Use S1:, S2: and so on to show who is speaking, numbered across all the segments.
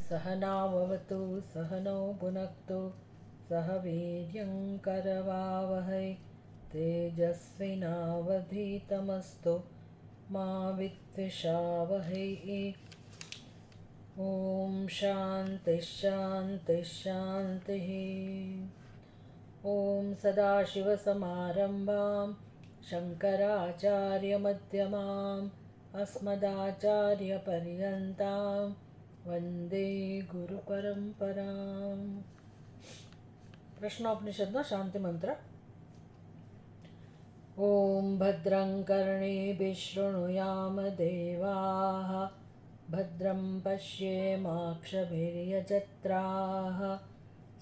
S1: सहनाववतु सहनौ भुनक्तु सह वीर्यं करवावहै तेजस्विनावधीतमस्तु मा विद्विषावहै। ॐ शान्तिः शान्तिः शान्तिः। ॐ सदाशिवसमारम्भां शङ्कराचार्यमध्यमाम् अस्मदाचार्यपर्यन्तां वन्दे गुरुपरम्पराम्। प्रश्नोपनिषद्नो शान्ति मंत्र। ॐ भद्रं कर्णेभिः शृणुयाम देवाः भद्रं पश्येमाक्षभिर्यजत्राः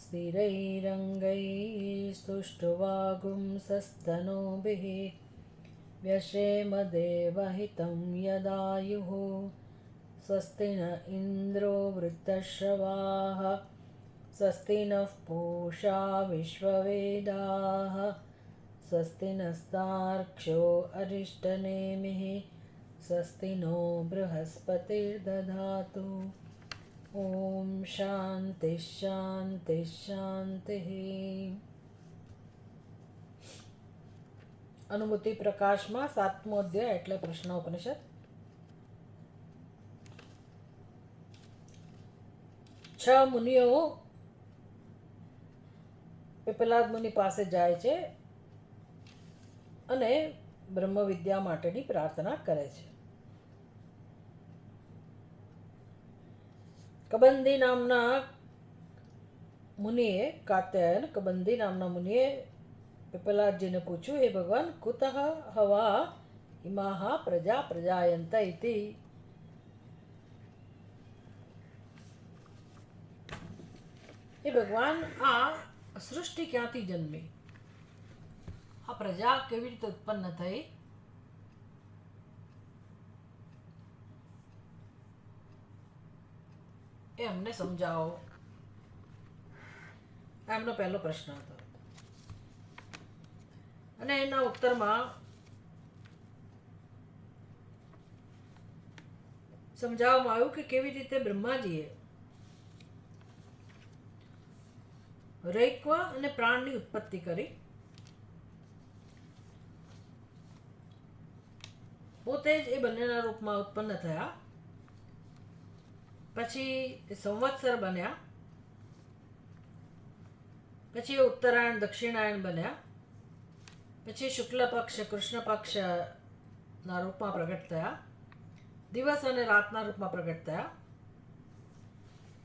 S1: स्थिरैरङ्गैः सुष्ठुवागुंसस्तनूभिः व्यशेम देवहितं यदायुः। स्वस्ति न इन्द्रो वृद्धश्रवाः स्वस्ति नः पूषा विश्ववेदाः स्वस्ति नस्तार्क्ष्यो अरिष्टनेमिः स्वस्ति नो बृहस्पतिर्दधातु। ॐ शान्तिः शान्तिः शान्तिः। અનુભૂતિ પ્રકાશમાં 7મો અધ્યાય એટલે પ્રશ્નોપનિષદ। 6 મુનિઓ પીપલાદ મુનિ પાસે જાય છે અને બ્રહ્મ વિદ્યા માટેની પ્રાર્થના કરે છે। કબંદી નામના મુનિએ કાત્યાયન કબંદી નામના મુનિએ पिपलादजीने पूछ्યું, हे भगवान कुतः हवा इमाः प्रजा प्रजायन्त इति। हे भगवान आ सृष्टि क्यांथी जन्मी, आ प्रजा केवी रीते उत्पन्न थई ए अमने समजाओ। एमनो पहलो प्रश्न हतो અને એના ઉત્તરમાં સમજાવવામાં આવ્યું કે કેવી રીતે બ્રહ્માજીએ રૈક્વ અને પ્રાણની ઉત્પત્તિ કરી, પોતે જ એ બંનેના રૂપમાં ઉત્પન્ન થયા, પછી સંવત્સર બન્યા, પછી ઉત્તરાયણ દક્ષિણાયણ બન્યા, પછી શુક્લ પક્ષ કૃષ્ણ પક્ષના રૂપમાં પ્રગટ થયા, દિવસ અને રાતના રૂપમાં પ્રગટ થયા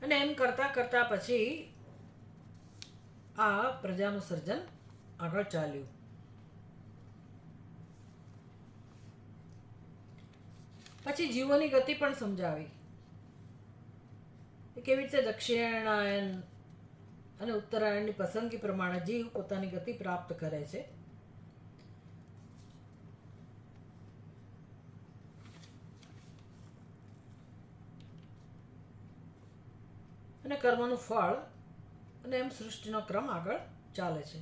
S1: અને એમ કરતા કરતા પછી આ પ્રજાનું સર્જન આગળ ચાલ્યું। પછી જીવોની ગતિ પણ સમજાવી કેવી રીતે દક્ષિણાયન અને ઉત્તરાયણની પસંદગી પ્રમાણે જીવ પોતાની ગતિ પ્રાપ્ત કરે છે। અને કર્મનું ફળ અને એમ સૃષ્ટિનો ક્રમ આગળ ચાલે છે।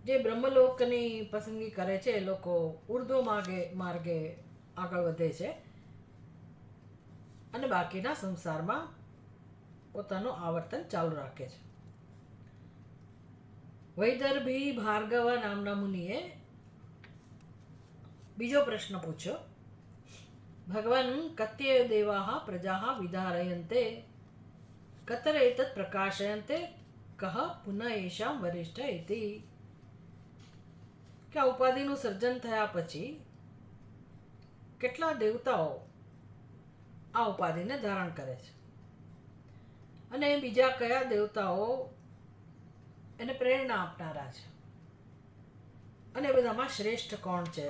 S1: જે બ્રહ્મલોકની પસંદગી કરે છે એ લોકો ઉર્ધ્વ માર્ગે આગળ વધે છે અને બાકીના સંસારમાં પોતાનું આવર્તન ચાલુ રાખે છે। વૈદર્ભી ભાર્ગવ નામના મુનિએ બીજો પ્રશ્ન પૂછ્યો, ભગવાન કત્ય દેવાः પ્રજાः વિધારયन्ते કતર એતत् પ્રકાશયन्ते કહ પુનઃ એષાં વરિષ્ઠ ઇતિ। કે આ ઉપાધિનું સર્જન થયા પછી કેટલા દેવતાઓ આ ઉપાધિને ધારણ કરે છે અને બીજા કયા દેવતાઓ એને પ્રેરણા આપનારા છે અને બધામાં શ્રેષ્ઠ કોણ છે।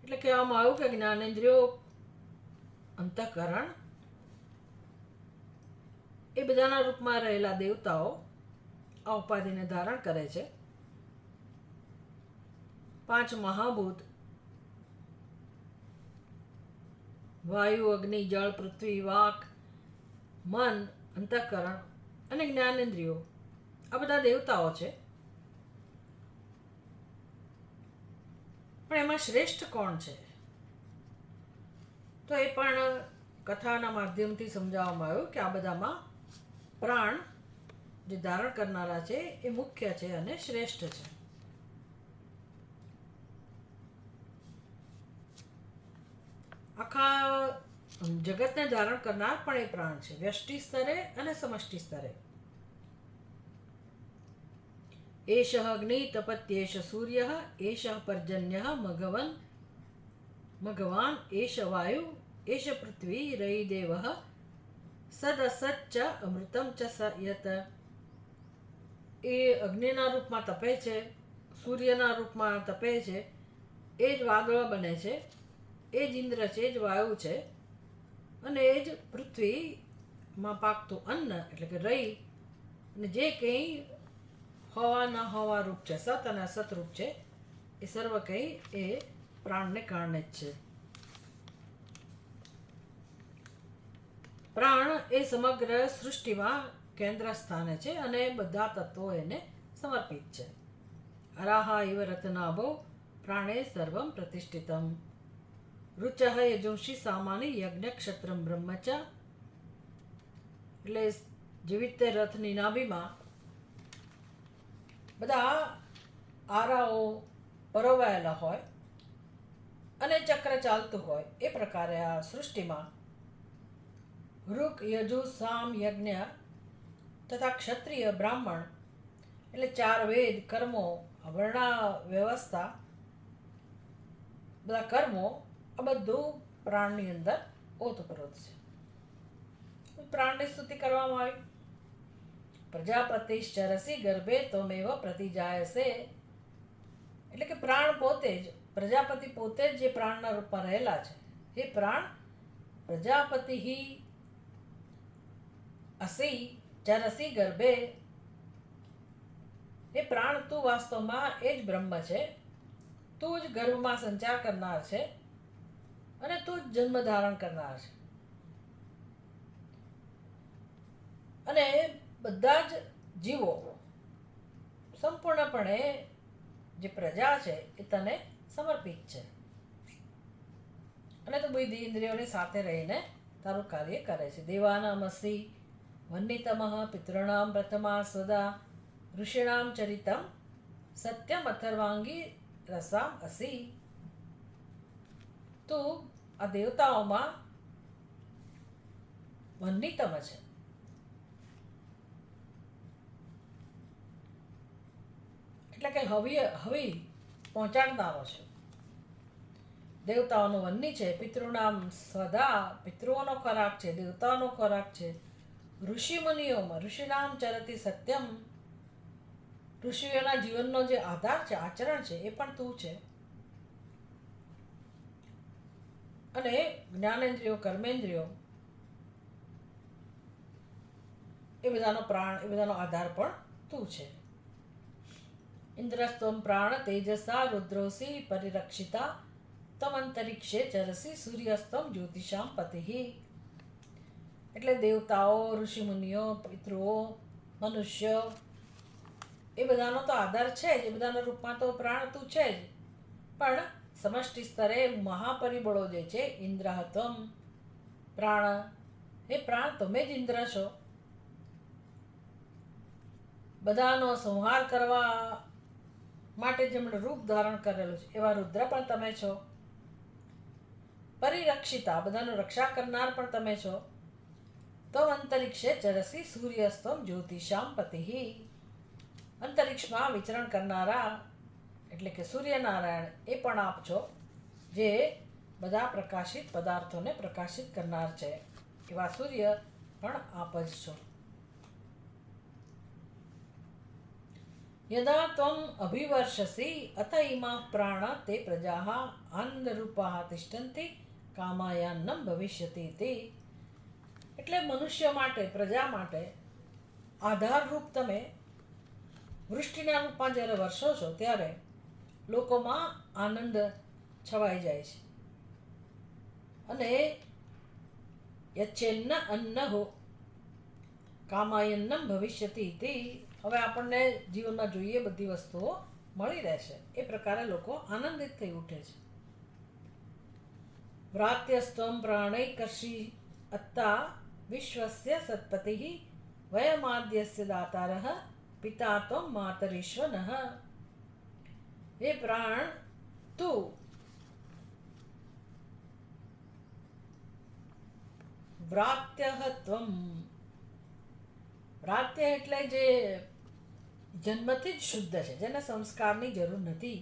S1: એટલે કહેવામાં આવ્યું કે જ્ઞાનેન્દ્રિયો અંતઃકરણ એ બધાના રૂપમાં રહેલા દેવતાઓ આ ઉપાધિને ધારણ કરે છે। 5 મહાભૂત વાયુ અગ્નિ જળ પૃથ્વી વાક મન અંતઃકરણ અને જ્ઞાનેન્દ્રિયો આ બધા દેવતાઓ છે પણ એમાં શ્રેષ્ઠ કોણ છે? તો એ પણ કથાના માધ્યમથી સમજાવવામાં આવ્યું કે આ બધામાં પ્રાણ જે ધારણ કરનારા છે એ મુખ્ય છે અને શ્રેષ્ઠ છે. આખા જગતને ધારણ કરનાર પણ એ પ્રાણ છે, વ્યષ્ટિ સ્તરે અને સમષ્ટિ સ્તરે. એષ અગ્નિ તપત્યેષ સૂર્ય એષ પર્જન્ય મઘવાન એષ વાયુ એષ પૃથ્વી રયિ દેવ સદસચ્ચ અમૃતમ ચ યત. એ અગ્નિના રૂપમાં તપે છે, સૂર્યના રૂપમાં તપે છે, એ જ વાદળ બને છે, એ જ ઇન્દ્ર છે, એ જ વાયુ છે, અને એ જ પૃથ્વીમાં પાકતું અન્ન એટલે કે રઈ, અને જે કંઈ હવા ન હવા રૂપ છે, સત અને અસત રૂપ છે, એ સર્વ કંઈ એ પ્રાણને કારણે જ છે. પ્રાણ એ સમગ્ર સૃષ્ટિમાં કેન્દ્ર સ્થાને છે અને બધા તત્વો એને સમર્પિત છે. અરાહા ઇવ રત્નાભો પ્રાણે સર્વમ પ્રતિષ્ઠિતમ રુચઃ યજુંષી સામાની યજ્ઞ ક્ષત્રમ બ્રહ્મચ. એટલે જેવી રીતે રથની નાભીમાં બધા આરાઓ પરોવાયેલા હોય અને ચક્ર ચાલતું હોય, એ પ્રકારે આ સૃષ્ટિમાં ઋક યજુ સામ યજ્ઞ તથા ક્ષત્રિય બ્રાહ્મણ એટલે 4 વેદ કર્મો, વર્ણા વ્યવસ્થા, બધા કર્મો આ બધું પ્રાણની અંદર ઓતપ્રોત છે. પ્રાણની સ્તુતિ કરવામાં આવી. પ્રજાપતિશ્ચરસી ગર્ભે ત્વમેવ પ્રતિજાયસે. એટલે કે પ્રાણ પોતે જ, પ્રજાપતિ પોતે જ જે પ્રાણના રૂપમાં રહેલા છે, એ પ્રાણ પ્રજાપતિ અસી ચરસી ગર્ભે. એ પ્રાણ તું વાસ્તવમાં એ જ બ્રહ્મ છે, તું જ ગર્ભમાં સંચાર કરનાર છે અને તું જ જન્મ ધારણ કરનાર છે. અને બધા જ જીવો સંપૂર્ણપણે જે પ્રજા છે એ તને સમર્પિત છે, અને તું બુદ્ધિ ઇન્દ્રિયોની સાથે રહીને તારું કાર્ય કરે છે. દેવાનામસી વન્નિતમઃ પિતॄણામ પ્રથમા સ્વદા ઋષિણામ ચરિતમ સત્યમ અથર્વાંગી રસામ અસી. તું આ દેવતાઓમાં વન્નિતમ છે, એટલે કે હવી પહોંચાડનારો છે. દેવતાઓનો વન્ની છે, પિતૃનામ સ્વદા પિતૃઓનો ખોરાક છે, દેવતાઓનો ખોરાક છે. ઋષિ મુનિઓમાં ઋષિનામ ચરતી સત્યમ, ઋષિઓના જીવનનો જે આધાર છે, આચરણ છે, એ પણ તું છે. અને જ્ઞાનેન્દ્રિયો, કર્મેન્દ્રિયો, એ બધાનો પ્રાણ, એ બધાનો આધાર પણ તું છે. ઇન્દ્રસ્ત્વમ પ્રાણ તેજસા રુદ્રોસી પરિરક્ષિતા તમ અંતરિક્ષે ચરસી સૂર્યસ્તમ જ્યોતિષામ પતિ. એટલે દેવતાઓ, ઋષિમુનિઓ, પિતૃઓ, મનુષ્યો, એ બધાનો તો આધાર છે જ, એ બધાના રૂપમાં તો પ્રાણ તું છે જ, પણ સમષ્ટિ સ્તરે મહાપરિબળો જે છે, ઇન્દ્રહત્વમ પ્રાણ, એ પ્રાણ તમે જ ઇન્દ્ર છો. બધાનો સંહાર કરવા માટે જેમણે રૂપ ધારણ કરેલું છે એવા રુદ્ર પણ તમે છો. પરિરક્ષિતા, બધાનું રક્ષા કરનાર પણ તમે છો. તો અંતરિક્ષે ચરસી સૂર્યસ્તમ જ્યોતિષામ પતિ. અંતરિક્ષમાં વિચરણ કરનારા એટલે કે સૂર્યનારાયણ એ પણ આપ છો, જે બધા પ્રકાશિત પદાર્થોને પ્રકાશિત કરનાર છે. એવા સૂર્ય પણ આપ જ છો. યદા ત્વમ અભિવર્ષસી અથ ઇમા પ્રાણ તે પ્રજાઃ આનંદરૂપાઃ તિષ્ઠન્તિ કામાયાન્નમ ભવિષ્યતિ તે. એટલે મનુષ્ય માટે, પ્રજા માટે આધારરૂપ તમે વૃષ્ટિના રૂપમાં જ્યારે વર્ષો છો, ત્યારે લોકોમાં આનંદ છવાઈ જાય છે. અને યચ્છેન્ન અન્નહો કામાયન્નમ ભવિષ્યતિ તે. હવે આપણને જીવનમાં જોઈએ બધી વસ્તુઓ, મળી રહેશે. એ પ્રકારે લોકો આનંદિત થઈ ઉઠે છે. વ્રાત્યસ્ત્વમ પ્રાણૈકર્ષી અત્તા વિશ્વસ્ય સત્પતિઃ વયમાદ્યસ્ય દાતારઃ પિતા ત્વમ માતરીશ્વનઃ. હે પ્રાણ, તું વ્રાત્યઃ ત્વમ. વ્રાત્ય એટલે જે જન્મથી જ શુદ્ધ છે, જેને સંસ્કારની જરૂર નથી.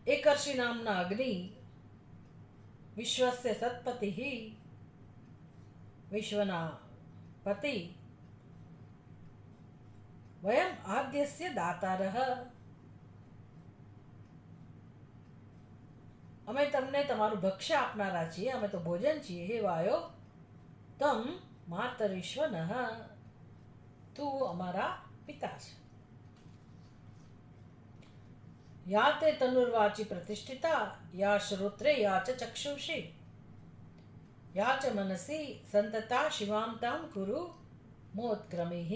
S1: એકર્ષિ નામના અગ્નિ, વિશ્વસ્ય સત્પતિઃ, વિશ્વના પતિ, વયમ આદ્યસ્ય દાતારઃ, અમે તમને તમારું ભક્ષ્ય આપનારા છીએ, અમે તો ભોજન છીએ. હે વાયો, તમ માતરીશ્વનઃ, તું અમારા પિતા છે. યા તે તનુર્વાચી પ્રતિષ્ઠિતા, યા શ્રોત્રે યા ચ ચક્ષુષી, યા ચ મનસી સંતતા શિવામ તામ કુરુ મોત્ક્રમિઃ.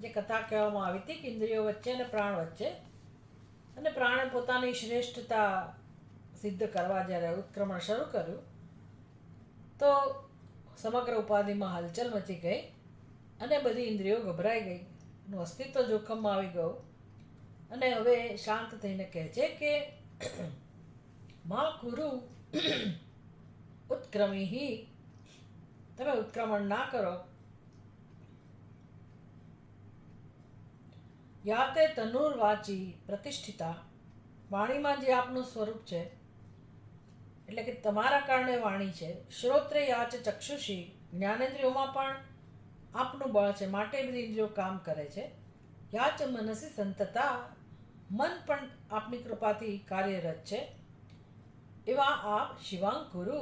S1: જે કથા કહેવામાં આવી હતી કે ઇન્દ્રિયો વચ્ચે અને પ્રાણ વચ્ચે, અને પ્રાણે પોતાની શ્રેષ્ઠતા સિદ્ધ કરવા જ્યારે ઉત્ક્રમણ શરૂ કર્યું તો સમગ્ર ઉપાધિમાં હલચલ મચી ગઈ અને બધી ઇન્દ્રિયો ગભરાઈ ગઈ, એનું અસ્તિત્વ જોખમમાં આવી ગયું. અને હવે શાંત થઈને કહે છે કે મા કુરુ ઉત્ક્રમિઃ, તમે ઉત્ક્રમણ ના કરો. યા તે તનુર્વાચી પ્રતિષ્ઠિતા, વાણીમાં જે આપનું સ્વરૂપ છે, એટલે કે તમારા કારણે વાણી છે. શ્રોત્રે યા ચ ચક્ષુષી, જ્ઞાનેન્દ્રિયોમાં પણ આપનું બળ છે, માટે બધી ઇન્દ્રિયો કામ કરે છે. યા ચ મનસી સંતતા, મન પણ આપની કૃપાથી કાર્યરત છે. એવા આપ શિવાંગ ગુરુ,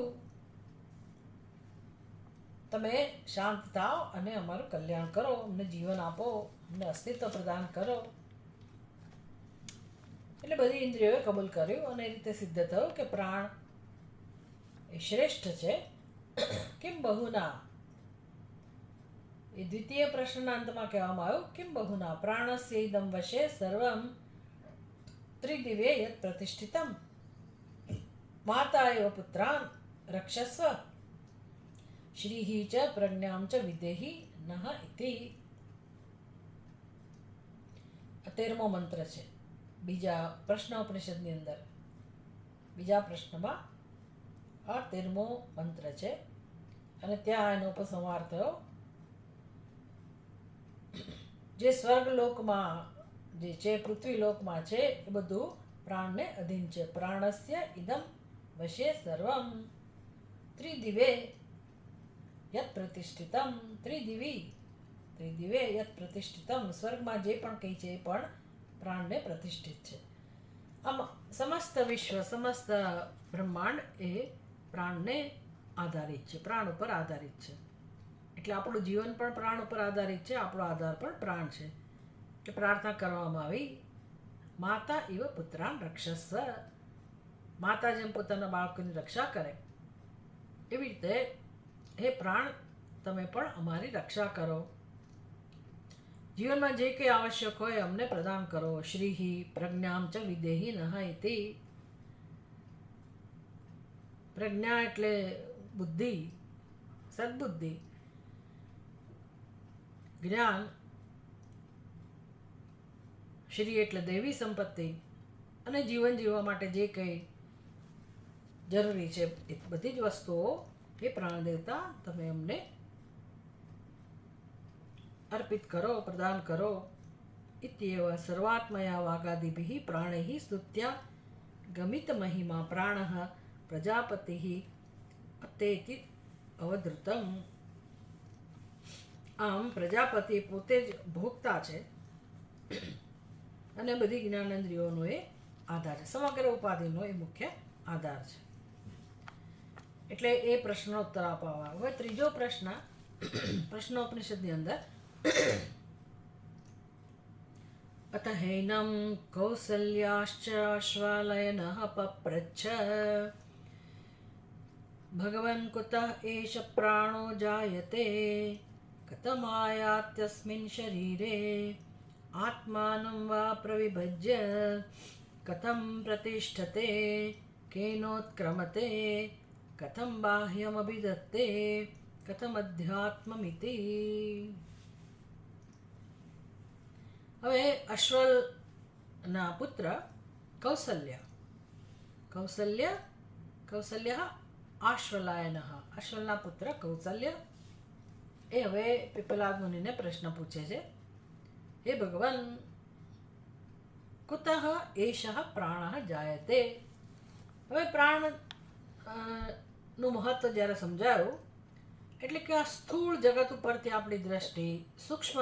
S1: તમે શાંત થાઓ અને અમારું કલ્યાણ કરો, અમને જીવન આપો, અમને અસ્તિત્વ પ્રદાન કરો. એટલે બધી ઇન્દ્રિયોએ કબૂલ કર્યું અને એ રીતે સિદ્ધ થયું કે પ્રાણ એ શ્રેષ્ઠ છે. કિમ બહુના, એ દ્વિતીય પ્રશ્નના અંતમાં કહેવામાં આવ્યું કિમ બહુના પ્રાણસ્ય ઇદમ વશે સર્વમ ત્રિદિવે યત પ્રતિષ્ઠિતમ માતા એવ પુત્રાન રક્ષસ્વ શ્રીઃ ચ પ્રજ્ઞામ ચ વિદેહિ નઃ ઇતિ. 13મો મંત્ર છે બીજા પ્રશ્નોપનિષદની અંદર. બીજા પ્રશ્નમાં આ 13મો મંત્ર છે અને ત્યાં એનો ઉપસંહાર થયો. જે સ્વર્ગલોકમાં જે છે, પૃથ્વીલોકમાં છે, એ બધું પ્રાણને અધીન છે. પ્રાણસ્ય ઇદમ વશે સર્વમ ત્રિદિવે યત પ્રતિષ્ઠિતમ. ત્રિદિવે યત પ્રતિષ્ઠિતમ, સ્વર્ગમાં જે પણ કંઈ છે એ પણ પ્રાણને પ્રતિષ્ઠિત છે. આમ સમસ્ત વિશ્વ, સમસ્ત બ્રહ્માંડ એ પ્રાણને આધારિત છે, પ્રાણ ઉપર આધારિત છે. એટલે આપણું જીવન પણ પ્રાણ ઉપર આધારિત છે, આપણો આધાર પણ પ્રાણ છે. એટલે પ્રાર્થના કરવામાં આવી માતા ઇવ પુત્રાન રક્ષસ્વ, માતા જેમ પોતાના બાળકોની રક્ષા કરે એવી રીતે હે પ્રાણ, તમે પણ અમારી રક્ષા કરો. જીવનમાં જે કંઈ આવશ્યક હોય અમને પ્રદાન કરો. શ્રીઃ પ્રજ્ઞામ ચ વિદેહિ નઃ ઇતિ. પ્રજ્ઞા એટલે બુદ્ધિ, સદબુદ્ધિ, જ્ઞાન. શ્રી એટલે દેવી સંપત્તિ, અને જીવન જીવવા માટે જે કંઈ જરૂરી છે એ બધી જ વસ્તુઓ એ પ્રાણદેવતા તમે અમને અર્પિત કરો, પ્રદાન કરો. ઇત્યેવ સર્વાત્મયા વાગાદિભિઃ પ્રાણૈઃ સ્તુત્યા ગમિત મહિમા પ્રાણઃ પ્રજાપતિઃ અતેતિ અવધૃતમ. આમ પ્રજાપતિ પોતે જ ભોગતા છે અને બધી જ્ઞાનેન્દ્રિયોનો એ આધાર છે, સમગ્ર ઉપાધિનો એ મુખ્ય આધાર છે. એટલે એ પ્રશ્નનો ઉત્તર આપવા. હવે ત્રીજો પ્રશ્ન પ્રશ્નોપનિષદની અંદર અત હૈનમ કૌસલ્યાશ્ચ શ્વાલયનઃ પપ્રચ્છ ભગવન કુતઃ એષ પ્રાણો જાયતે કતમાયાત્યસ્મિન શરીરે આત્માनं વા પ્રવિભજ્ય કથમ પ્રતિષ્ઠતે કેનોત્ક્રમતે કથમ બાહ્યમભિદત્તે કથમ અધ્યાત્મમિતિ. હવે અશ્વના પુત્ર કૌસલ્ય આશ્વલાયન, અશ્વના પુત્ર કૌસલ્ય એ હવે પીપલાદ મુનિને પ્રશ્ન પૂછે છે, હે ભગવાન, કુતઃ એષઃ પ્રાણઃ જાયતે. હવે પ્રાણ નું મહત્વ જ્યારે સમજાયું એટલે કે આ સ્થૂળ જગત ઉપરથી આપણી દ્રષ્ટિ સૂક્ષ્મ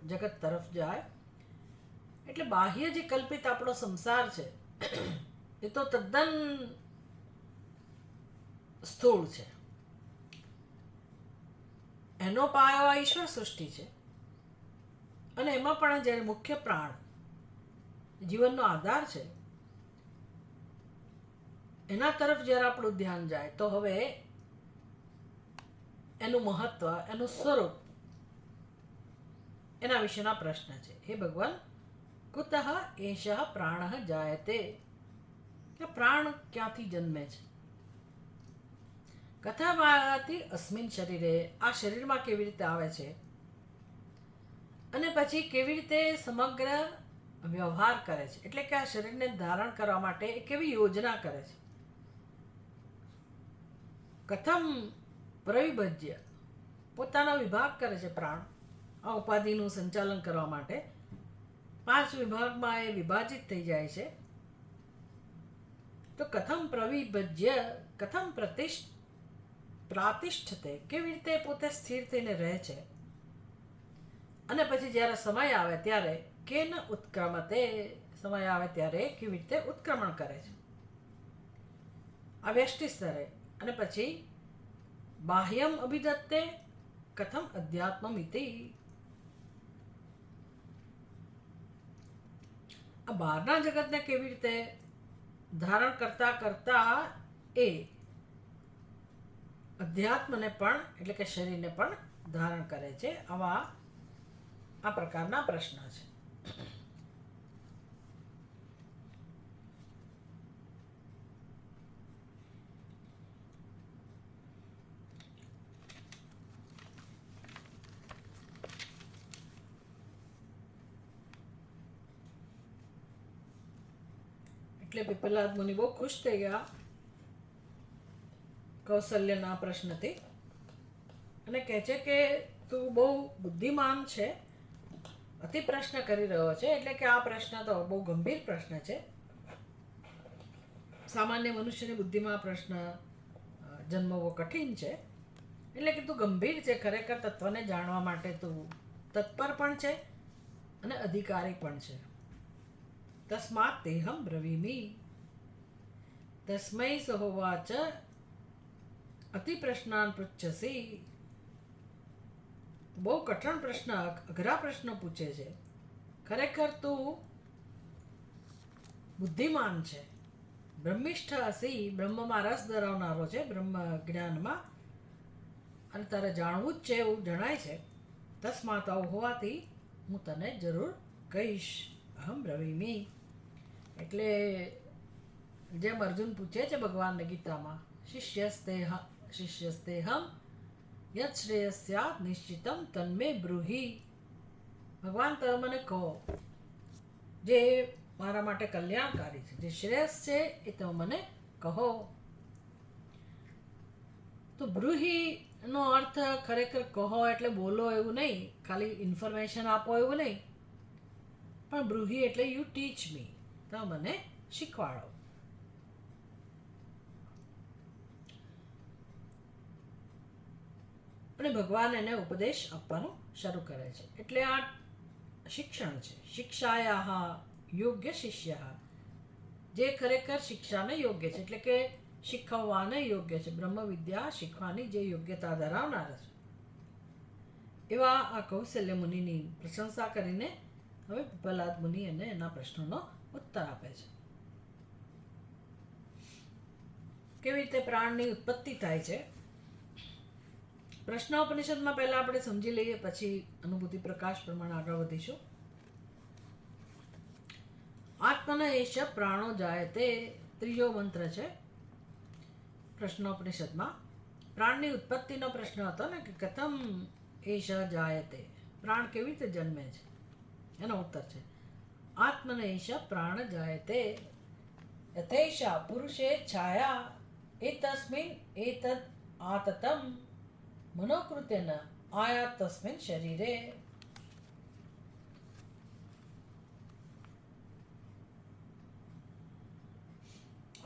S1: જગત તરફ જાય, એટલે બાહ્ય જે કલ્પિત આપણો સંસાર છે એ તો તદ્દન સ્થૂળ છે. એનો પાયો આ ઈશ્વર સૃષ્ટિ છે, અને એમાં પણ જ્યારે મુખ્ય પ્રાણ જીવનનો આધાર છે એના તરફ જ્યારે આપણું ધ્યાન જાય તો હવે એનું મહત્વ, એનું સ્વરૂપ, એના વિશેના પ્રશ્ન છે. હે ભગવાન, કુતઃ એષઃ પ્રાણઃ જાયતે. પ્રાણ ક્યાંથી જન્મે છે? કથાવાતી અસ્મિન શરીરે, આ શરીરમાં કેવી રીતે આવે છે, અને પછી કેવી રીતે સમગ્ર વ્યવહાર કરે છે, એટલે કે આ શરીરને ધારણ કરવા માટે કેવી યોજના કરે છે. કથમ પ્રવિભજ્ય, પોતાનો વિભાગ કરે છે પ્રાણ આ ઉપાધિનું સંચાલન કરવા માટે. 5 વિભાગમાં એ વિભાજિત થઈ જાય છે. તો કથમ પ્રવિભજ્ય કથમ પ્રાતિષ્ઠતે, કેવી રીતે પોતે સ્થિર થઈને રહે છે, અને પછી જ્યારે સમય આવે ત્યારે કેન ઉત્ક્રમતે, સમય આવે ત્યારે કેવી રીતે ઉત્ક્રમણ કરે છે આ વ્યષ્ટિ સ્તરે, અને પછી બાહ્યમ અભિદત્તે કથમ અધ્યાત્મમિતિ, આ બહારના જગતને કેવી રીતે ધારણ કરતા કરતા એ અધ્યાત્મને પણ, એટલે કે શરીરને પણ ધારણ કરે છે. આ પ્રકારના પ્રશ્ન છે. એટલે પીપલાદ મુનિ બહુ ખુશ થઈ ગયા કૌશલ્યના પ્રશ્નથી, અને કહે છે કે તું બહુ બુદ્ધિમાન છે, અતિ પ્રશ્ન કરી રહ્યો છે. એટલે કે આ પ્રશ્ન તો બહુ ગંભીર પ્રશ્ન છે. સામાન્ય મનુષ્યની બુદ્ધિમાં પ્રશ્ન જન્મવો કઠિન છે. એટલે કે તું ગંભીર છે, ખરેખર તત્વને જાણવા માટે તું તત્પર પણ છે અને અધિકારી પણ છે. તસ્માત તેહમ બ્રવીમી, તસ્મૈ સહોવાચ અતિ પ્રશ્નાન પૃચ્છસી. બહુ કઠણ પ્રશ્ન, અઘરા પ્રશ્ન પૂછે છે. ખરેખર તું બુદ્ધિમાન છે, બ્રહ્મિષ્ઠ હસી, બ્રહ્મમાં રસ ધરાવનારો છે, બ્રહ્મ જ્ઞાનમાં, અને તારે જાણવું જ છે એવું જણાય છે. તસ્માત આવું હોવાથી હું તને જરૂર કહીશ. અહમ બ્રવીમી, એટલે જેમ અર્જુન પૂછે છે ભગવાનને ગીતામાં, શિષ્યસ્તેહમ યત શ્રેયસ્યાત નિશ્ચિતમ તન્મે બ્રૂહી. ભગવાન તમે મને કહો જે મારા માટે કલ્યાણકારી છે, જે શ્રેયસ છે એ તમે મને કહો. તો બ્રૂહી નો અર્થ ખરેખર કહો એટલે બોલો એવું નહીં, ખાલી ઇન્ફોર્મેશન આપો એવું નહીં, પણ બ્રૂહી એટલે યુ ટીચ મી, તમે મને શીખવાડો. અને ભગવાન એને ઉપદેશ આપવાનું શરૂ કરે છે. એટલે આ શિક્ષણ છે. શિક્ષાયા યોગ્ય શિષ્ય, જે ખરેખર શિક્ષાને યોગ્ય છે, એટલે કે શીખવવાને યોગ્ય છે, બ્રહ્મ વિદ્યા શીખવાની જે યોગ્યતા ધરાવનાર છે, એવા આ કૌશલ્ય મુનિની પ્રશંસા કરીને હવે પીપલાદ મુનિ એને એના પ્રશ્નોનો ઉત્તર આપે છે. કેવી રીતે પ્રાણની ઉત્પત્તિ થાય છે પ્રશ્નોપનિષદમાં પહેલા આપણે સમજી લઈએ, પછી અનુભૂતિ પ્રકાશ પ્રમાણે આગળ વધીશું. આત્મન એશ પ્રાણો જાયતે ત્રીજો મંત્ર છે પ્રશ્નોપનિષદમાં. પ્રાણની ઉત્પત્તિનો પ્રશ્ન હતો ને કે કથમ એશ જાયતે, પ્રાણ કેવી રીતે જન્મે છે, એનો ઉત્તર છે આત્મન એશ પ્રાણ જાયતે યથેષા પુરુષે છાયા એતસ્મિન એતદ આતતમ મનોકૃતેન આયાત તસ્મિન શરીરે.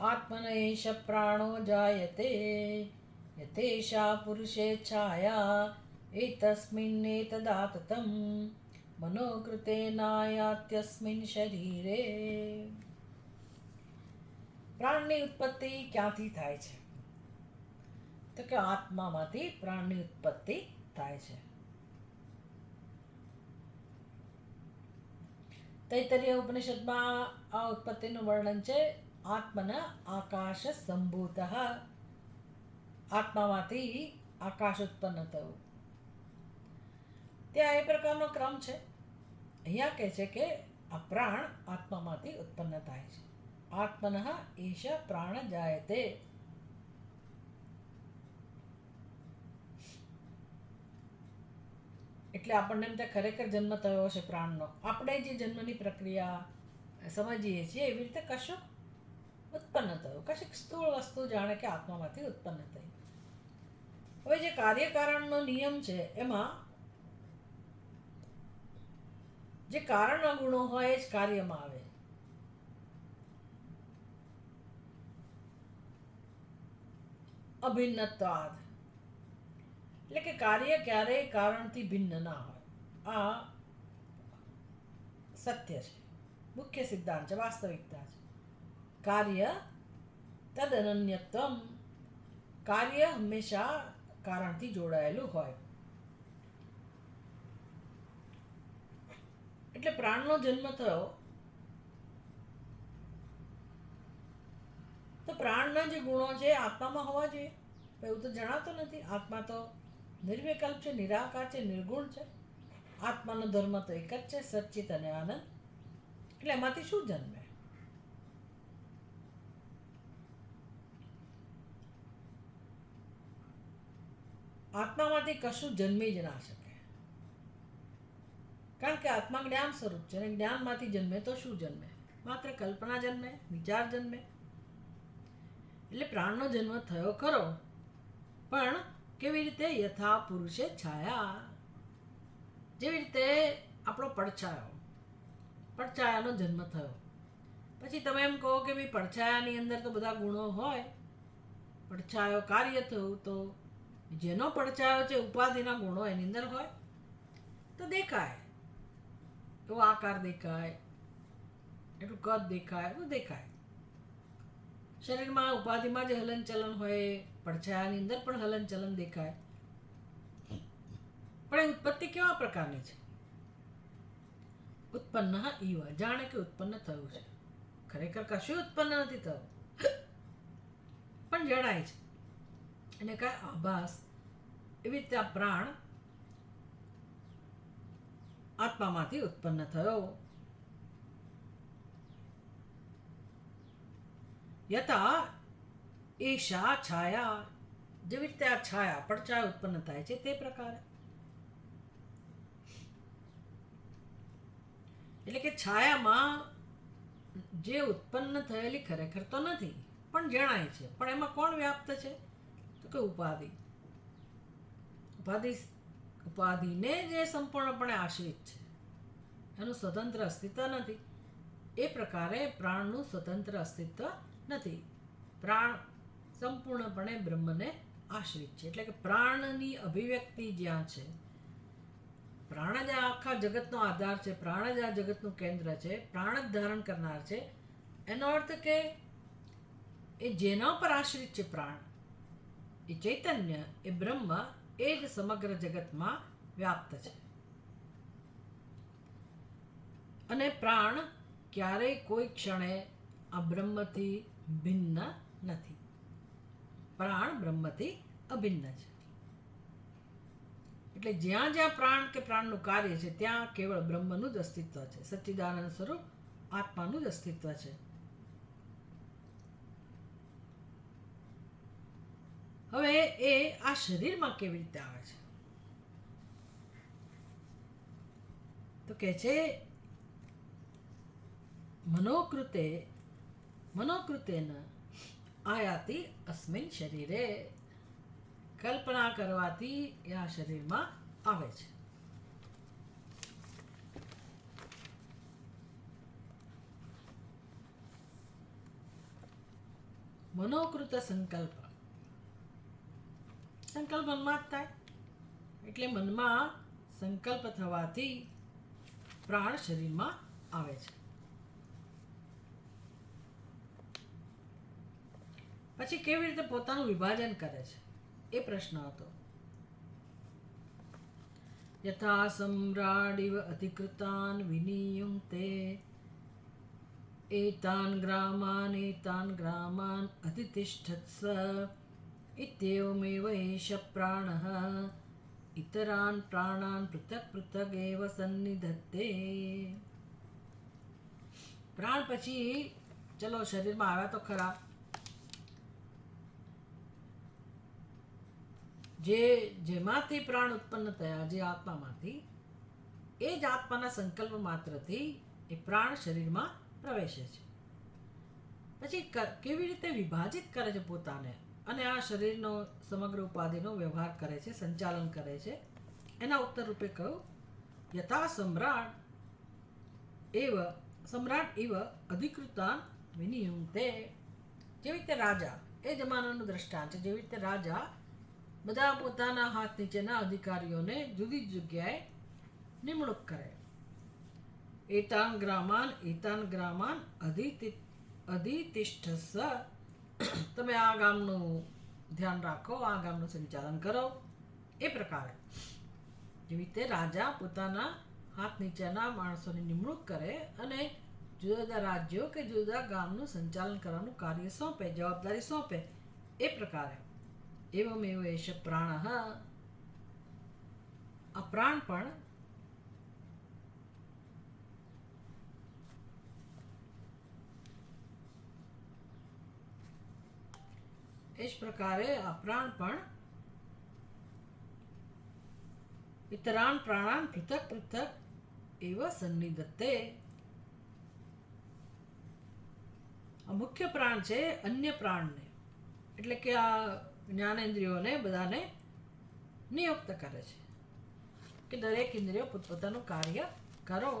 S1: આત્મન એષ પ્રાણો જાયતે યથેષા પુરુષે છાયા એતસ્મિન એતદાતતમ મનોકૃતેનાયાત્યસ્મિન શરીરે. પ્રાણની ઉત્પત્તિ ક્યાંથી થાય છે? તો કે આત્મામાંથી પ્રાણની ઉત્પત્તિ થાય છે. તૈતરીય ઉપનિષદમાં આ ઉત્પત્તિનું વર્ણન છે. આત્મન આકાશ સંભૂત, આત્મામાંથી આકાશ ઉત્પન્ન થયું. ત્યાં એ પ્રકારનો ક્રમ છે. અહીંયા કહે છે કે આ પ્રાણ આત્મામાંથી ઉત્પન્ન થાય છે. આત્મન એષ પ્રાણ જાયતે. એટલે આપણને એમ ત્યાં ખરેખર જન્મ થયો છે પ્રાણનો. આપણે જે જન્મની પ્રક્રિયા સમજીએ છીએ એવી રીતે કશું ઉત્પન્ન થયું, કશીક સ્થૂળ વસ્તુ જાણે કે આત્મામાંથી ઉત્પન્ન થઈ. હવે જે કાર્યકારણનો નિયમ છે એમાં જે કારણના ગુણો હોય એ જ કાર્યમાં આવે. અભિન્નત્વાદ એટલે કે કાર્ય ક્યારેય કારણથી ભિન્ન ના હોય. આ સત્ય છે, મુખ્ય સિદ્ધાંત છે, વાસ્તવિકતા છે. કાર્ય તદ અનન્યત્વમ, કાર્ય હંમેશા કારણથી જોડાયેલું હોય. એટલે પ્રાણનો જન્મ થયો તો પ્રાણના જે ગુણો છે આત્મામાં હોવા જોઈએ. એવું તો જણાતું નથી. આત્મા તો નિર્વિકલ્પ છે, નિરાકાર છે, નિર્ગુણ છે. આત્માનો ધર્મ તો એક જ છે, સચ્ચિત અને આનંદ. એટલે એમાંથી શું જન્મે? આત્મામાંથી કશું જન્મી જ ના શકે, કારણ કે આત્મા જ્ઞાન સ્વરૂપ છે અને જ્ઞાનમાંથી જન્મે તો શું જન્મે? માત્ર કલ્પના જન્મે, વિચાર જન્મે. એટલે પ્રાણનો જન્મ થયો ખરો, પણ કેવી રીતે? યથા પુરુષે છાયા, જેવી રીતે આપણો પડછાયાનો જન્મ થયો. પછી તમે એમ કહો કે ભાઈ પડછાયાની અંદર તો બધા ગુણો હોય, પડછાયો કાર્ય થયું તો જેનો પડછાયો છે ઉપાધિના ગુણો એની અંદર હોય તો દેખાય, એવો આકાર દેખાય, એટલું કદ દેખાય, બધું દેખાય. શરીરમાં ઉપાધિમાં જે હલનચલન હોય પડછાયાની અંદર પણ હલનચલન દેખાય. પણ એ ઉત્પત્તિ કેવા પ્રકારની છે? ઉત્પન્ન ઈવ, જાણે કે ઉત્પન્ન થયું છે. ખરેખર કશું ઉત્પન્ન નથી થયું, પણ જણાય છે. એને કાંઈ આભાસ. એવી રીતે આ પ્રાણ આત્મામાંથી ઉત્પન્ન થયો. યથા એષા છાયા, જેવી રીતે આ છાયા પડછાયો ઉત્પન્ન થાય છે તે પ્રકારે. એટલે કે છાયામાં જે ઉત્પન્ન થયેલી ખરેખર તો નથી પણ જણાય છે. પણ એમાં કોણ વ્યાપ્ત છે? તો કે ઉપાધિ. ઉપાધિને જે સંપૂર્ણપણે આશ્રિત છે, એનું સ્વતંત્ર અસ્તિત્વ નથી. એ પ્રકારે પ્રાણનું સ્વતંત્ર અસ્તિત્વ નથી. પ્રાણ સંપૂર્ણપણે બ્રહ્મને આશ્રિત છે. એટલે કે પ્રાણની અભિવ્યક્તિ જ્યાં છે, પ્રાણ જ આ આખા જગતનો આધાર છે, પ્રાણ જ આ જગતનું કેન્દ્ર છે, પ્રાણ જ ધારણ કરનાર છે. એનો અર્થ કે એ જેના પર આશ્રિત છે પ્રાણ, એ ચૈતન્ય, એ બ્રહ્મ, એ જ સમગ્ર જગતમાં વ્યાપ્ત છે. અને પ્રાણ ક્યારેય કોઈ ક્ષણે આ બ્રહ્મથી ભિન્ન નથી. પ્રાણ બ્રહ્મથી અભિન્ન છે. એટલે જ્યાં જ્યાં પ્રાણ કે પ્રાણનું કાર્ય છે ત્યાં કેવળ બ્રહ્મનું જ અસ્તિત્વ છે. સચ્ચિદાનંદ સ્વરૂપ આત્માનું જ અસ્તિત્વ છે. હવે એ આ શરીરમાં કેવી રીતે આવે છે? તો કહે છે મનોકૃતેન આયાતિ અસ્મિન શરીરે. કલ્પના કરવાથી એ આ શરીરમાં આવે છે. મનોકૃત સંકલ્પ મનમાં જ થાય, એટલે મનમાં સંકલ્પ થવાથી પ્રાણ શરીરમાં આવે છે. પછી કેવી રીતે પોતાનું વિભાજન કરે છે એ પ્રશ્ન હતો. યથા સમ્રાડિવ અધિકૃતાન વિનિયુંક્તે એતાન ગ્રામાન અધિતિષ્ઠત્સ ઇત્યેવમેવ એષ પ્રાણઃ ઇતરાન પ્રાણાન પૃથક પૃથક એવ સન્નિધત્તે. પ્રાણ પછી ચલો શરીરમાં આવ્યા તો ખરા, જેમાંથી પ્રાણ ઉત્પન્ન થયા, જે આત્મામાંથી, એ જ આત્માના સંકલ્પ માત્રથી એ પ્રાણ શરીરમાં પ્રવેશે છે. પછી કેવી રીતે વિભાજિત કરે છે પોતાને અને આ શરીરનો સમગ્ર ઉપાધિનો વ્યવહાર કરે છે, સંચાલન કરે છે, એના ઉત્તર રૂપે કહ્યું યથા સમ્રાટ ઇવ અધિકૃતાન વિનિયુંક્તે. જેવી રીતે રાજા, એ જમાનાનું દ્રષ્ટાંત છે. જેવી રીતે રાજા બધા પોતાના હાથ નીચેના અધિકારીઓને જુદી જગ્યાએ નિમણૂક કરે. એતાન ગ્રામાન અધિતિષ્ઠસ્સ. તમે આ ગામનું ધ્યાન રાખો, આ ગામનું સંચાલન કરો. એ પ્રકારે જેવી રીતે રાજા પોતાના હાથ નીચેના માણસોની નિમણૂક કરે અને જુદા જુદા રાજ્યો કે જુદા જુદા ગામનું સંચાલન કરવાનું કાર્ય સોંપે, જવાબદારી સોંપે, એ પ્રકારે એવમેવ એષ પ્રાણઃ. આ પ્રાણ પણ એ જ પ્રકારે આ પ્રાણ પણ ઇતરાન પ્રાણાન પૃથક પૃથક એવ સન્નિધત્તે. આ મુખ્ય પ્રાણ છે અન્ય પ્રાણને, એટલે કે આ જ્ઞાનેન્દ્રિયોને બધાને નિયુક્ત કરે છે કે દરેક ઇન્દ્રિયો પોતપોતાનું કાર્ય કરો.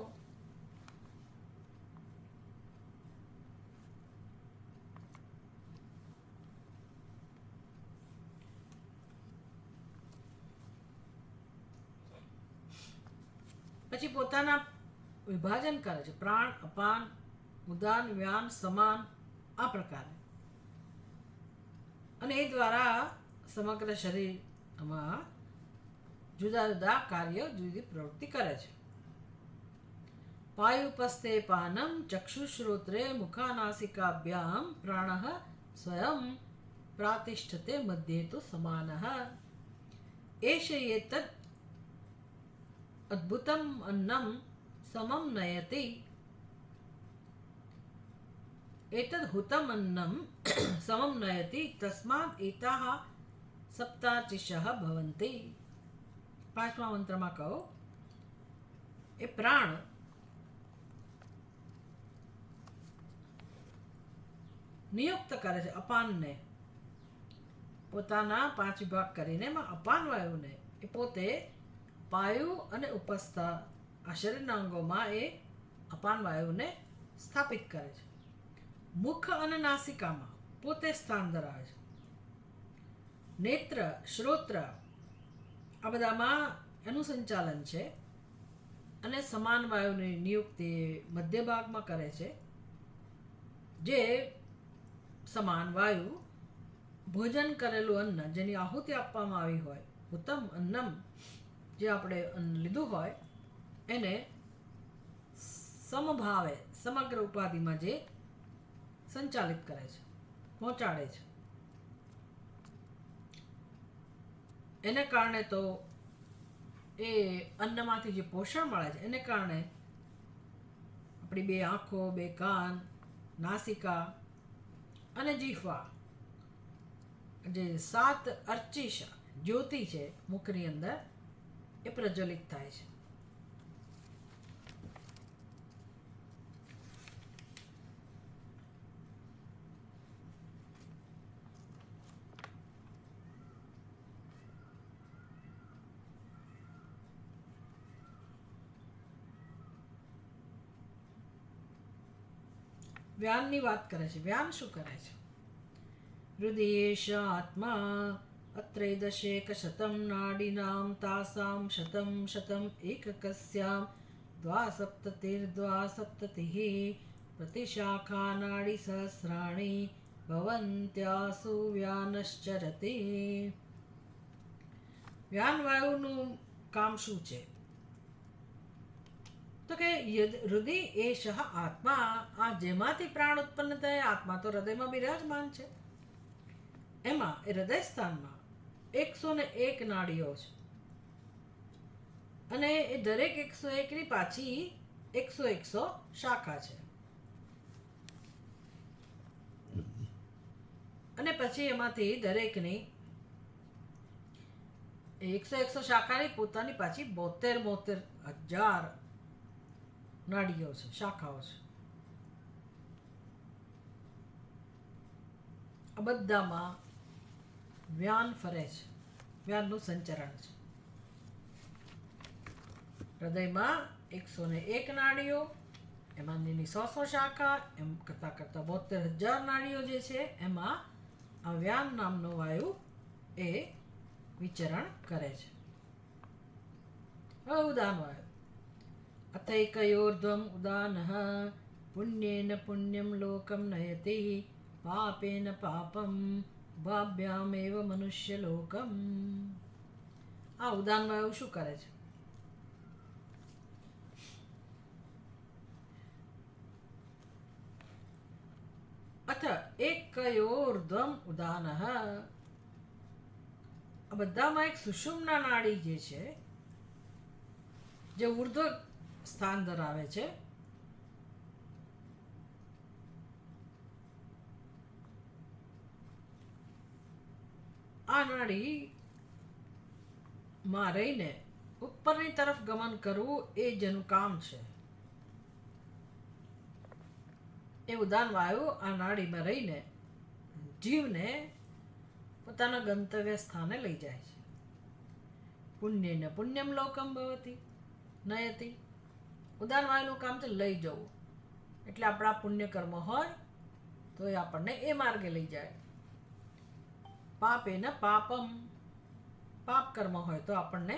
S1: પછી પોતાના વિભાજન કરે છે, પ્રાણ, અપાન, ઉદાન, વ્યાન, સમાન, આ પ્રકારે. અને એ દ્વારા સમગ્ર શરીરમાં જુદા જુદા કાર્ય, જુદી પ્રવૃત્તિ કરે છે. પાયુપસ્તે પાનમ ચક્ષુશ્રોત્રે મુખાનાસિકાભ્યામ પ્રાણઃ સ્વયં પ્રાતિષ્ઠતે મધ્યે તો સમાનઃ. એષ એતદ અદ્ભુતમ અન્નમ સમમ નયતિ. એતદ હુતમ અન્નમ સમમ નયતિ તસ્માદ એતાઃ સપ્તાચિષઃ ભવન્તિ. પાંચમા મંત્રમાં કહો એ પ્રાણ નિયુક્ત કરે છે અપાનને. પોતાના 5 વિભાગ કરીને એમાં અપાન વાયુને એ પોતે પાયુ અને ઉપસ્થ આ શરીરના અંગોમાં એ અપાન વાયુને સ્થાપિત કરે છે. મુખ અને નાસિકામાં પોતે સ્થાન ધરાવે છે. નેત્ર, શ્રોત્ર આ બધામાં એનું સંચાલન છે અને સમાન વાયુની નિયુક્તિ મધ્ય ભાગમાં કરે છે. જે સમાન વાયુ ભોજન કરેલું અન્ન, જેની આહુતિ આપવામાં આવી હોય, ઉત્તમ અન્નમ, જે આપણે અન્ન લીધું હોય, એને સમભાવે સમગ્ર ઉપાધિમાં જે સંચાલિત કરે છે, પહોંચાડે છે. એને કારણે તો એ અન્નમાંથી જે પોષણ મળે છે એને કારણે આપણી 2 આંખો, 2 કાન, નાસિકા અને જીહ્વા, જે 7 અર્ચિષા જ્યોતિ છે મુખની અંદર, એ પ્રજ્વલિત થાય છે. વ્યાનની વાત કરે છે. વ્યાન શું કરે છે? હૃદયેશ આત્મા અત્રૈદશેકશતમ નાડીનામ તાસામ શતમ શતમ એકકસ્યામ દ્વાસપ્તતિર્દ્વાસપ્તતિઃ પ્રતિશાખા નાડી સહસ્રાણી ભવન્ત્યાસુ વ્યાનશ્ચરતિ. વ્યાનવાયુનું કામ શું છે? તો કે હૃદય એશ આત્મા, આ જેમાંથી પ્રાણ ઉત્પન્ન થાય, આત્મા તો હૃદયમાં બિરાજમાન છે. એમાં એ હૃદય સ્થાનમાં 101 નાડીઓ છે અને એ દરેક 101 ની પાછી 100 શાખા છે. અને પછી એમાંથી દરેકની 100 શાખાની પોતાની પાછી 72,000 નાડીઓ છે, શાખાઓ છે. આ બધામાં વ્યાન ફરે છે, વ્યાનનું સંચરણ છે. હૃદયમાં 101 નાડીઓ, એમાંની 100 શાખા, એમ કરતા 72,000 નાડીઓ જે છે, એમાં આ વ્યાન નામનો વાયુ એ વિચરણ કરે છે. હવે ઉદાન વાયુ. અથૈકયોર્ધ્વમ ઉદાનઃ પુણ્યેન પુણ્યમ લોકમ નયતિ પાપેન પાપમ ભાભ્યામેવ મનુષ્ય લોકમ. આ ઉદાન વાયુ શું કરે છે? અથ એકયોર્ધ્વમ ઉદાનઃ, આ બધામાં એક સુષુમ્ના નાડી જે છે, જે ઉર્ધ્વ સ્થાન ધરાવે છે, આ નાડી માં રહીને ઉપરની તરફ ગમન કરવું એ જેનું કામ છે. એ ઉદાન વાયુ આ નાડીમાં રહીને જીવને પોતાના ગંતવ્ય સ્થાને લઈ જાય છે. પુણ્યેન પુણ્યમ લોકમ ભવતિ નયતિ. ઉદાન વાયુનું કામ છે લઈ જવું. એટલે આપણા પુણ્ય કર્મ હોય તો એ આપણને એ માર્ગે લઈ જાય. પાપેન પાપમ, પાપ કર્મ હોય તો આપણને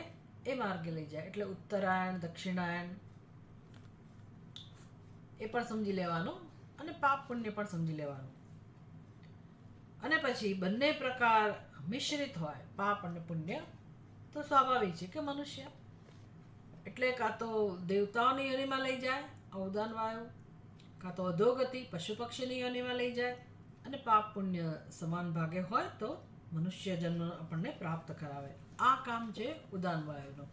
S1: એ માર્ગે લઈ જાય. એટલે ઉત્તરાયણ, દક્ષિણાયન એ પણ સમજી લેવાનું અને પાપ પુણ્ય પણ સમજી લેવાનું. અને પછી બંને પ્રકાર મિશ્રિત હોય, પાપ અને પુણ્ય, તો સ્વાભાવિક છે કે મનુષ્ય એટલે કાં તો દેવતાઓની યોનિમાં લઈ જાય આ ઉદાન વાયુ, કાં તો અધોગતિ પશુ પક્ષીની યોનિમાં લઈ જાય, અને પાપ પુણ્ય સમાન ભાગે હોય તો મનુષ્ય જન્મ આપણને પ્રાપ્ત કરાવે. આ કામ છે ઉદાન વાયુનું.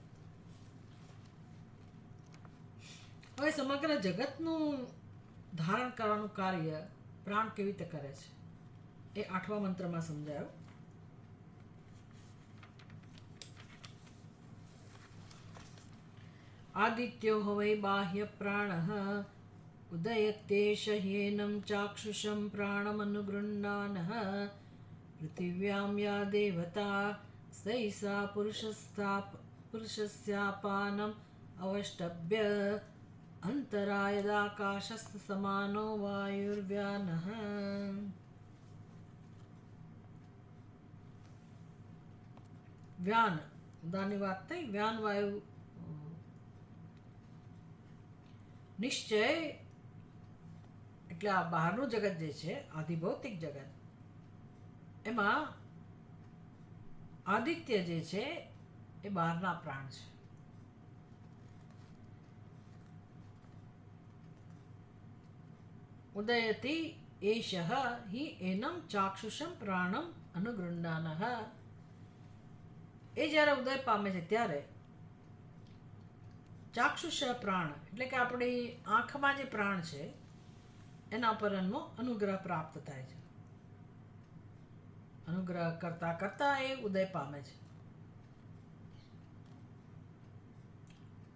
S1: હવે સમગ્ર જગતનું ધારણ કરવાનું કાર્ય પ્રાણ કેવી રીતે કરે છે એ 8મા મંત્રમાં સમજાયું. આદિત્યો હવૈ બાહ્ય પ્રાણઃ ઉદયત્યેષ ह्येनं ચાક્ષુષં પ્રાણમનુગૃહ્ણાનઃ પૃથિવ્યાં યા દેવતા સૈસા પુરુષસ્યાપાનમ અવષ્ટભ્ય અંતરાયદાકાશસ્થ સમાનો વાયુર્વ્યાનઃ. વ્યાન, ઉદાની વાત થઈ. વ્યાન વાયુ નિશ્ચય એટલે આ બહારનું જગત જે છે, આધિભૌતિક જગત, એમાં આદિત્ય જે છે એ બહારના પ્રાણ છે. ઉદયતિ એષઃ હિ એનમ ચાક્ષુષમ પ્રાણમ અનુગૃહ્ણાનઃ. એ જ્યારે ઉદય પામે છે ત્યારે ચાક્ષુષ પ્રાણ એટલે કે આપણી આંખમાં જે પ્રાણ છે એના પર એનો અનુગ્રહ પ્રાપ્ત થાય છે. અનુગ્રહ કરતા કરતા એ ઉદય પામે છે.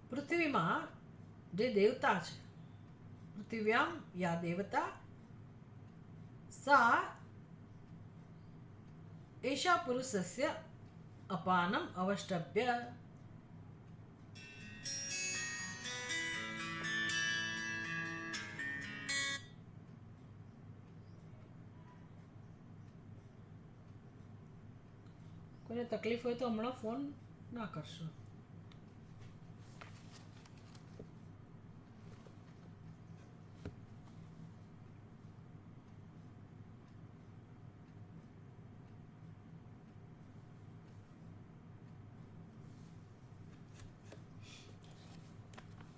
S1: પૃથ્વીમાં જે દેવતા છે, પૃથિવ્યામ યા દેવતા સા એષા પુરુષસ્ય અપાનમ અવષ્ટભ્ય. કોઈને તકલીફ હોય તો હમણાં ફોન ના કરશો.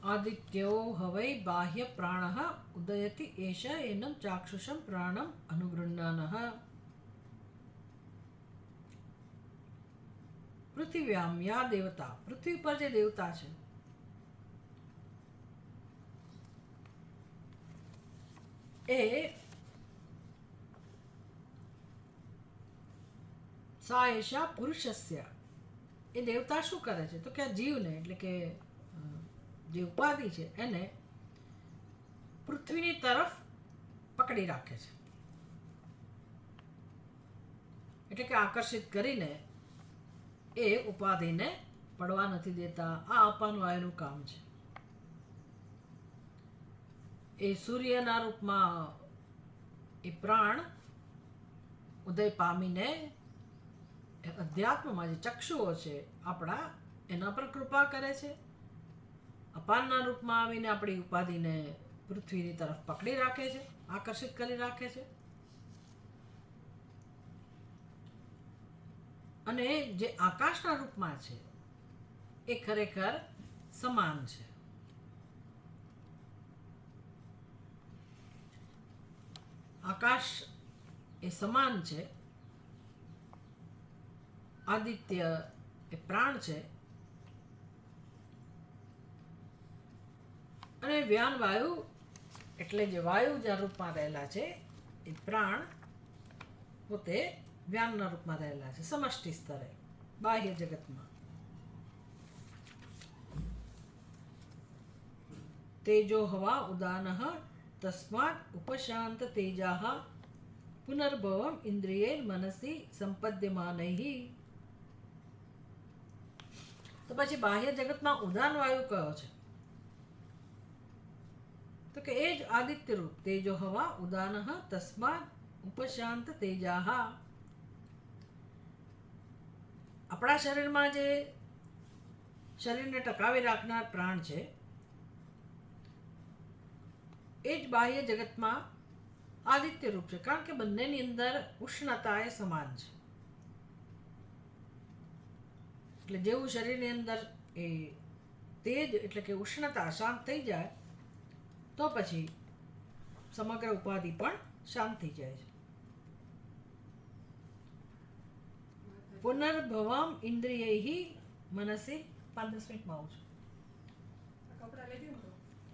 S1: આદિત્યો હવૈ બાહ્ય પ્રાણ ઉદયતિ એષ એનમ ચાક્ષુષમ પ્રાણમ અનુગૃહ્ણાનઃ. પૃથિવ્યામ યા દેવતા પૃથ્વી પર જે દેવતા છે એ સા એષા પુરુષસ્ય એ દેવતા શું કરે છે તો કે આ જીવને એટલે કે જે ઉપાધિ છે એને પૃથ્વીની તરફ પકડી રાખે છે, એટલે કે આકર્ષિત કરીને એ ઉપાધિને પડવા નથી દેતા. આ અપાન વાયુનું કામ છે. એ સૂર્યના રૂપમાં એ પ્રાણ ઉદય પામીને અધ્યાત્મમાં જે ચક્ષુઓ છે આપણા એના પર કૃપા કરે છે. અપાનના રૂપમાં આવીને આપણી ઉપાધિને પૃથ્વીની તરફ પકડી રાખે છે, આકર્ષિત કરી રાખે છે. અને જે આકાશના રૂપમાં છે એ ખરેખર સમાન છે. આકાશ એ સમાન છે. આદિત્ય એ પ્રાણ છે અને વ્યાન વાયુ એટલે જે વાયુ જ્યાં રૂપમાં રહેલા છે એ પ્રાણ પોતે વ્યાનના રૂપમાં રહેલા છે સમષ્ટિ સ્તરે બાહ્ય જગતમાં. તેજો હવા ઉદાનઃ તસ્માત ઉપશાંત તેજાહ પુનર્ભવમ ઇન્દ્રિયે મનસી સંપદ્યમાનૈઃ. તો પછી બાહ્ય જગતમાં ઉદાન વાયુ કયો છે તો કે એ જ આદિત્ય રૂપ તેજો હવા ઉદાનઃ તસ્માત ઉપશાંત તેજાહ. આપણા શરીરમાં જે શરીરને ટકાવી રાખનાર પ્રાણ છે એ જ બાહ્ય જગતમાં આદિત્ય રૂપ છે, કારણ કે બંનેની અંદર ઉષ્ણતા એ સમાન છે. એટલે જેવું શરીરની અંદર એ તેજ એટલે કે ઉષ્ણતા શાંત થઈ જાય તો પછી સમગ્ર ઉપાધિ પણ શાંત થઈ જાય છે. પુનર્ભવમ ઇન્દ્રિયૈઃ મનસી 5-10 મિનિટમાં આવું છું.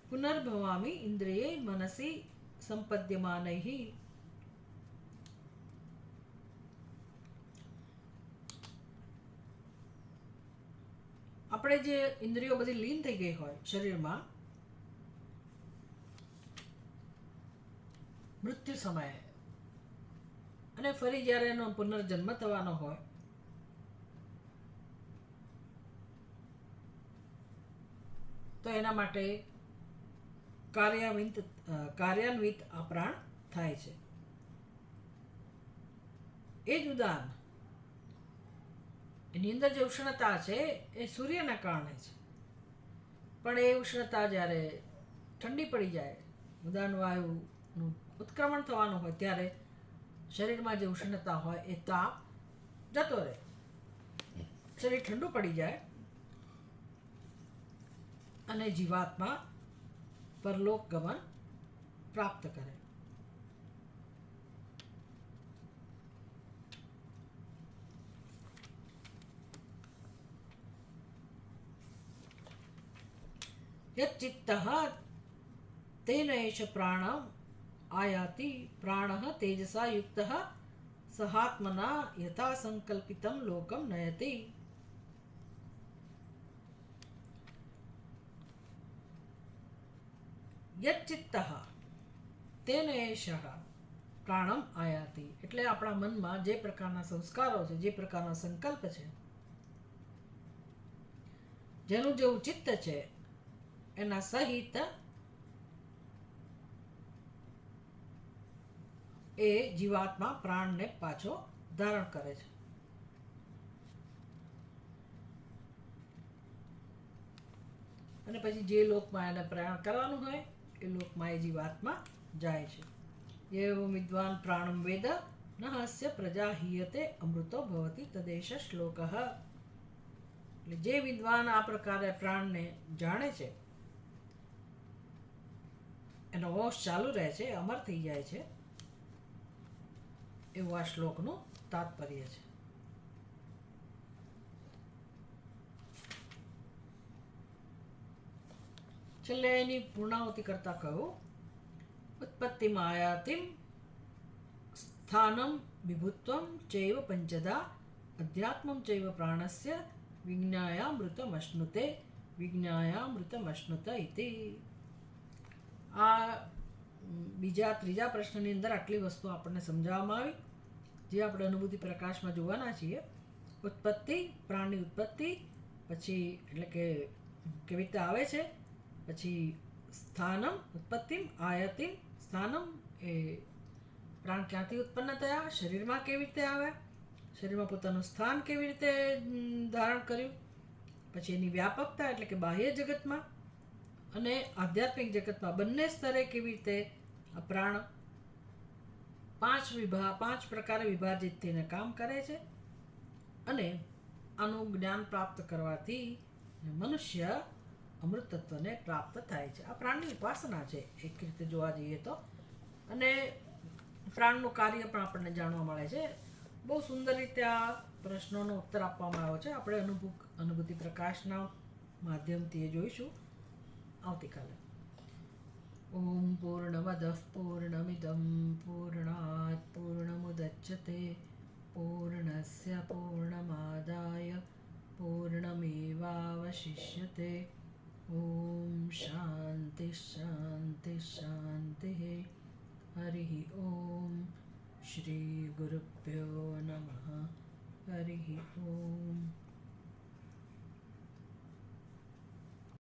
S1: પુનર્ભવામી ઇન્દ્રિયે મનસી સંપદ્યમાનૈઃ. આપણે જે ઇન્દ્રિયો બધી લીન થઈ ગઈ હોય શરીરમાં મૃત્યુ સમયે અને ફરી જ્યારે એનો પુનર્જન્મ થવાનો હોય તો એના માટે કાર્યાન્વિત આ પ્રાણ થાય છે. એ જ ઉદાન એની અંદર જે ઉષ્ણતા છે એ સૂર્યના કારણે છે, પણ એ ઉષ્ણતા જ્યારે ઠંડી પડી જાય ઉદાન વાયુનું ઉત્ક્રમણ થવાનું હોય ત્યારે શરીરમાં જે ઉષ્ણતા હોય એ તાપ જતો રહે, શરીર ઠંડુ પડી જાય અને જીવાત્મા પરલોક ગમન પ્રાપ્ત કરે. यच्चित्तः तेन एष प्राणम् आयाति प्राणः तेजसा युक्तः सहात्मना यथा संकल्पितं लोकं नयति। यच्चित्तः तेन एषः પ્રાણમ આયાતિ એટલે આપણા મનમાં જે પ્રકારના સંસ્કારો છે, જે પ્રકારનો સંકલ્પ છે, જેનું જેવું ચિત્ત છે એના સહિત એ જીવાત્મા પ્રાણને પાછો ધારણ કરે છે. અને પછી જે લોકમાં એને પ્રયાણ કરવાનું હોય એ લોકમાં એ જીવાત્મા જાય છે. એવં વિદ્વાન પ્રાણમ વેદ ન હસ્ય પ્રજા હીયતે અમૃતો ભવતી તદેશ શ્લોક. એટલે જે વિદ્વાન આ પ્રકારે પ્રાણને જાણે છે એનો વંશ ચાલુ રહે છે, અમર થઈ જાય છે, એવું આ શ્લોકનું તાત્પર્ય છે. છેલ્લે એની પૂર્ણાહુતિ કરતા કહું, उत्पत्तिम् आयातिं स्थानं विभुत्वं चैव पञ्चधा अध्यात्मं चैव प्राणस्य विज्ञायामृतमश्नुते विज्ञायामृतमश्नुत इति. આ ત્રીજા પ્રશ્નની અંદર આટલી વસ્તુ આપણને સમજાવવામાં આવી, જે આપણે અનુભૂતિ પ્રકાશમાં જોવાના છીએ. ઉત્પત્તિ, પ્રાણની ઉત્પત્તિ, પછી એટલે કે કેવી રીતે આવે છે, પછી સ્થાનમ ઉત્પત્તિમ આયાતિમ સ્થાનમ એ પ્રાણ ક્યાંથી ઉત્પન્ન થયા, શરીરમાં કેવી રીતે આવ્યા, શરીરમાં પોતાનું સ્થાન કેવી રીતે ધારણ કર્યું, પછી એની વ્યાપકતા એટલે કે બાહ્ય જગતમાં અને આધ્યાત્મિક જગતમાં બંને સ્તરે કેવી રીતે આ પ્રાણ પાંચ પ્રકારે વિભાજિત થઈને કામ કરે છે. અને આનું જ્ઞાન પ્રાપ્ત કરવાથી મનુષ્ય અમૃત તત્વને પ્રાપ્ત થાય છે. આ પ્રાણની ઉપાસના છે એક રીતે જોવા જઈએ તો. અને પ્રાણનું કાર્ય પણ આપણને જાણવા મળે છે. બહુ સુંદર રીતે આ પ્રશ્નોનો ઉત્તર આપવામાં આવ્યો છે. આપણે અનુભૂતિ પ્રકાશના માધ્યમથી એ જોઈશું આવતીકાલે. ઓમ પૂર્ણમદઃ પૂર્ણમિદં પૂર્ણાત પૂર્ણમુદચ્યતે પૂર્ણસ્ય પૂર્ણમાદાય પૂર્ણમેવાવશિષ્યતે. ઓમ શાંતિ શાંતિ શાંતિ. હરિ ઓમ. શ્રી ગુરુભ્યો નમઃ. હરિ ઓમ.